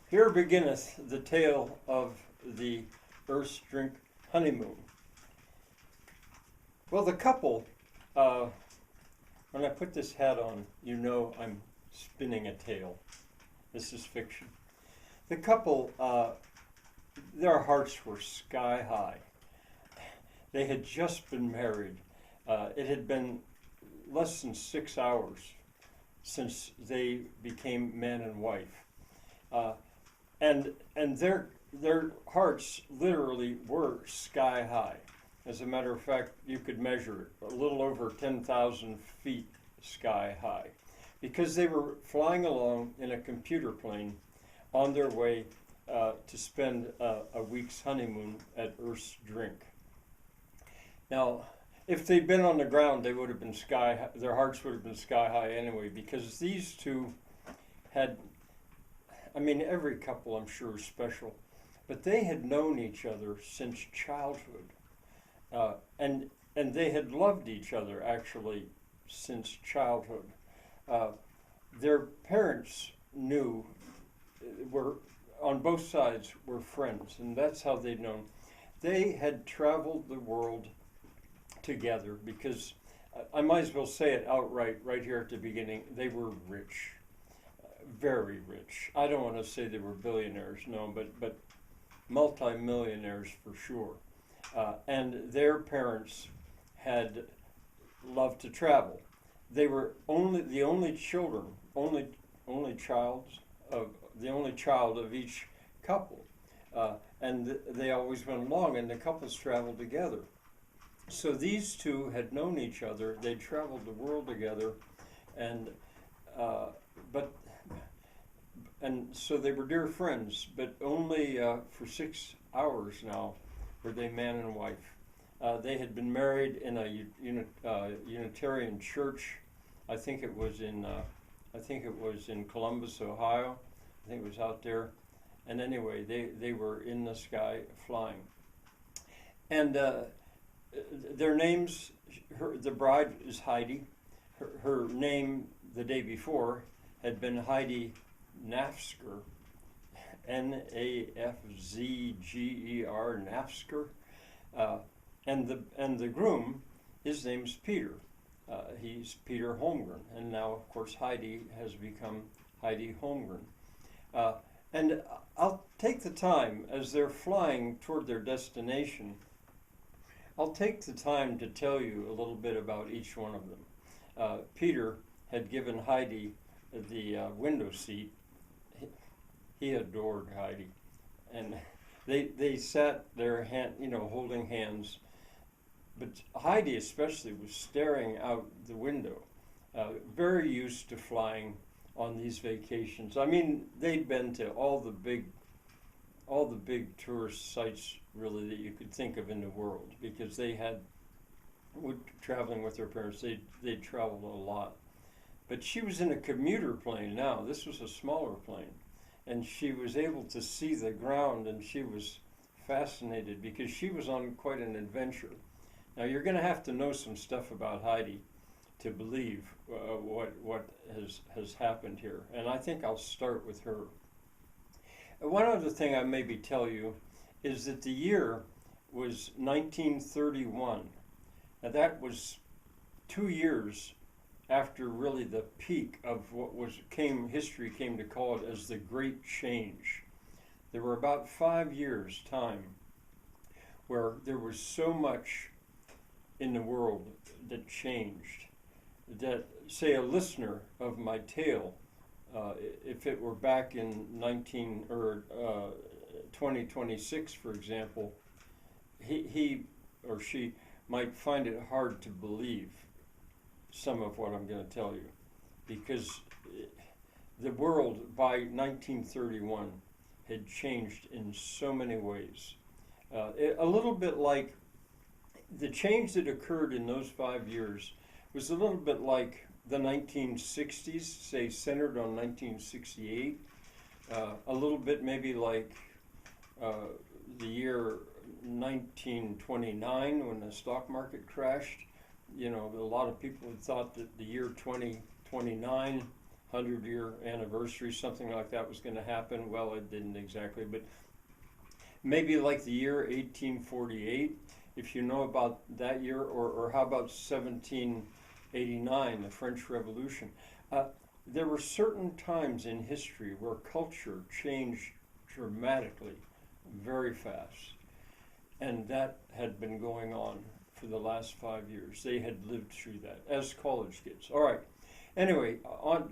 Here beginneth the tale of the Earth's Drink Honeymoon. Well, the couple, when I put this hat on, you know I'm spinning a tale. This is fiction. The couple, their hearts were sky high. They had just been married. It had been less than 6 hours since they became man and wife. And their hearts literally were sky high. As a matter of fact, you could measure it a little over 10,000 feet sky high, because they were flying along in a computer plane on their way to spend a week's honeymoon at Earth's Drink. Now, if they'd been on the ground, they would have been their hearts would have been sky high anyway, because these two had, every couple I'm sure is special, but they had known each other since childhood. And they had loved each other actually since childhood. Their parents were on both sides were friends, and that's how they'd known. They had traveled the world together because I might as well say it outright right here at the beginning. They were rich, very rich. I don't want to say they were billionaires, no, but multi-millionaires for sure. And their parents had loved to travel. They were the only child of each couple, and they always went along, and the couples traveled together. So these two had known each other. They traveled the world together, and so they were dear friends. But only for 6 hours now were they man and wife. They had been married in a Unitarian church. I think it was in Columbus, Ohio. I think it was out there. And anyway, they were in the sky flying. And their names, the bride is Heidi. Her name the day before had been Heidi Nafzger, Nafzger, Nafzger. And the groom, his name's Peter. He's Peter Holmgren, and now of course Heidi has become Heidi Holmgren. And I'll take the time, as they're flying toward their destination, I'll take the time to tell you a little bit about each one of them. Peter had given Heidi the window seat. He adored Heidi, and they sat there, holding hands. But Heidi especially was staring out the window, very used to flying on these vacations. They'd been to all the big tourist sites really that you could think of in the world, because they had, traveling with their parents, they traveled a lot. But she was in a commuter plane now. This was a smaller plane, and she was able to see the ground, and she was fascinated because she was on quite an adventure. Now, you're going to have to know some stuff about Heidi to believe what has happened here, and I think I'll start with her. One other thing I maybe tell you is that the year was 1931. Now, that was 2 years after really the peak of what history came to call it as the Great Change. There were about 5 years' time where there was so much in the world that changed, that, say, a listener of my tale, if it were back in 2026, for example, he or she might find it hard to believe some of what I'm going to tell you, because the world by 1931 had changed in so many ways. A little bit like the change that occurred in those 5 years was a little bit like the 1960s, say, centered on 1968, a little bit maybe like the year 1929 when the stock market crashed. A lot of people had thought that the year 2029 100-year anniversary, something like that was going to happen. Well, it didn't exactly, but maybe like the year 1848, if you know about that year, or how about 1789, the French Revolution. There were certain times in history where culture changed dramatically, very fast, and that had been going on for the last 5 years. They had lived through that as college kids. All right. Anyway,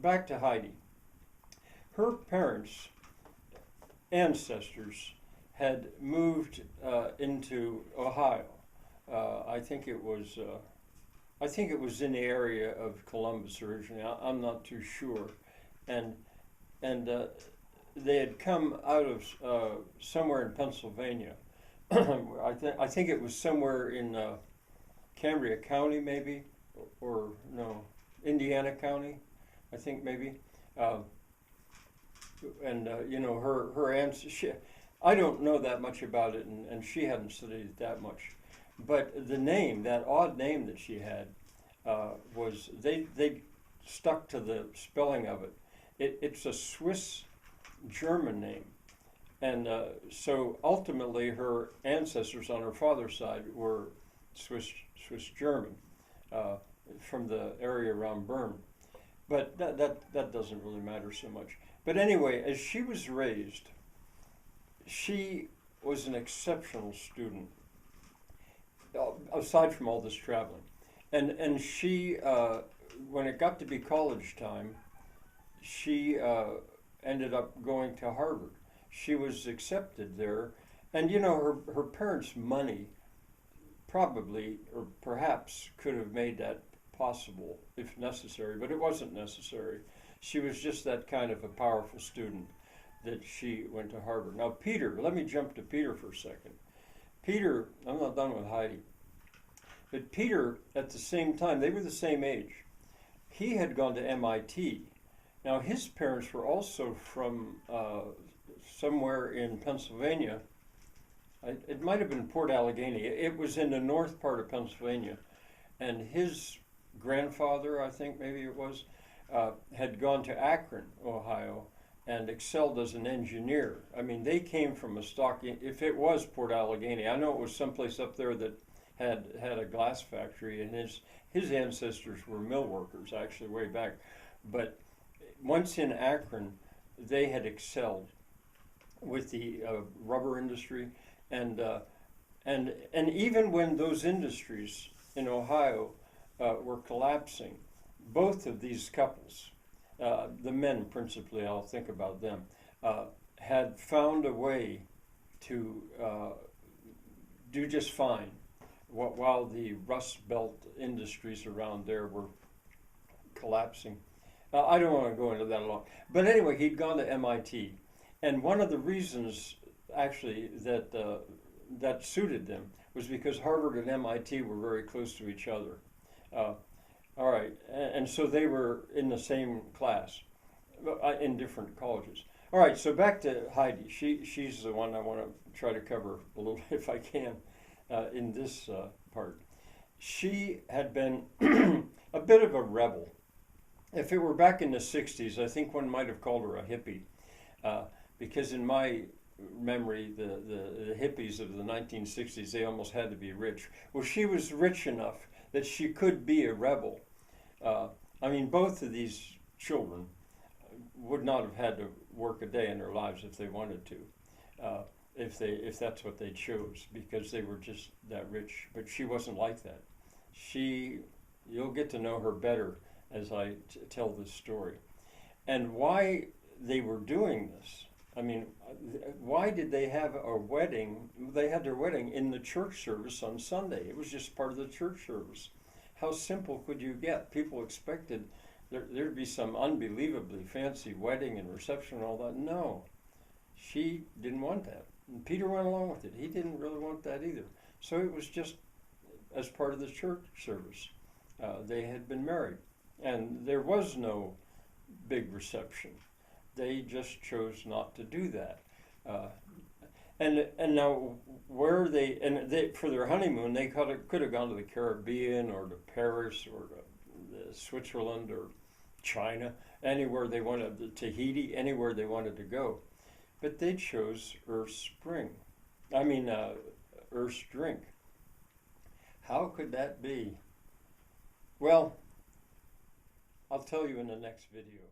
back to Heidi. Her parents, ancestors, had moved into Ohio. I think it was in the area of Columbus originally. I'm not too sure, and they had come out of somewhere in Pennsylvania. I think it was somewhere in Cambria County, maybe, or no, Indiana County, I think maybe. You know, her ancestry. I don't know that much about it, and she hadn't studied it that much. But the name, that odd name that she had, was they stuck to the spelling of it. It's a Swiss German name, and so ultimately her ancestors on her father's side were Swiss German, from the area around Bern. But that doesn't really matter so much. But anyway, as she was raised, she was an exceptional student, aside from all this traveling. And she, when it got to be college time, she ended up going to Harvard. She was accepted there. And you know, her parents' money probably, or perhaps, could have made that possible if necessary, but it wasn't necessary. She was just that kind of a powerful student that she went to Harvard. Now Peter, let me jump to Peter for a second. Peter, I'm not done with Heidi, but Peter, at the same time, they were the same age. He had gone to MIT. Now his parents were also from somewhere in Pennsylvania. It might have been Port Allegheny. It was in the north part of Pennsylvania. And his grandfather, I think maybe it was, had gone to Akron, Ohio, and excelled as an engineer. I mean, they came from a stock, if it was Port Allegheny, I know it was someplace up there that had a glass factory, and his ancestors were mill workers, actually, way back. But once in Akron, they had excelled with the rubber industry, and even when those industries in Ohio were collapsing, both of these couples, the men principally, I'll think about them, had found a way to do just fine while the Rust Belt industries around there were collapsing. I don't want to go into that a lot. But anyway, he'd gone to MIT. And one of the reasons, actually, that suited them was because Harvard and MIT were very close to each other. All right, and so they were in the same class, in different colleges. All right, so back to Heidi. She's the one I want to try to cover a little if I can in this part. She had been a bit of a rebel. If it were back in the 60s, I think one might have called her a hippie, because in my memory, the hippies of the 1960s, they almost had to be rich. Well, she was rich enough that she could be a rebel. I mean, both of these children would not have had to work a day in their lives if they wanted to, if that's what they chose, because they were just that rich. But she wasn't like that. You'll get to know her better as I tell this story. And why they were doing this. I mean, why did they have a wedding? They had their wedding in the church service on Sunday. It was just part of the church service. How simple could you get? People expected there'd be some unbelievably fancy wedding and reception and all that. No, she didn't want that. And Peter went along with it. He didn't really want that either. So it was just as part of the church service. They had been married, and there was no big reception. They just chose not to do that. And now they for their honeymoon, they could have gone to the Caribbean or to Paris or to Switzerland or China, anywhere they wanted, the Tahiti, anywhere they wanted to go. But they chose Earth's spring. Earth's drink. How could that be? Well, I'll tell you in the next video.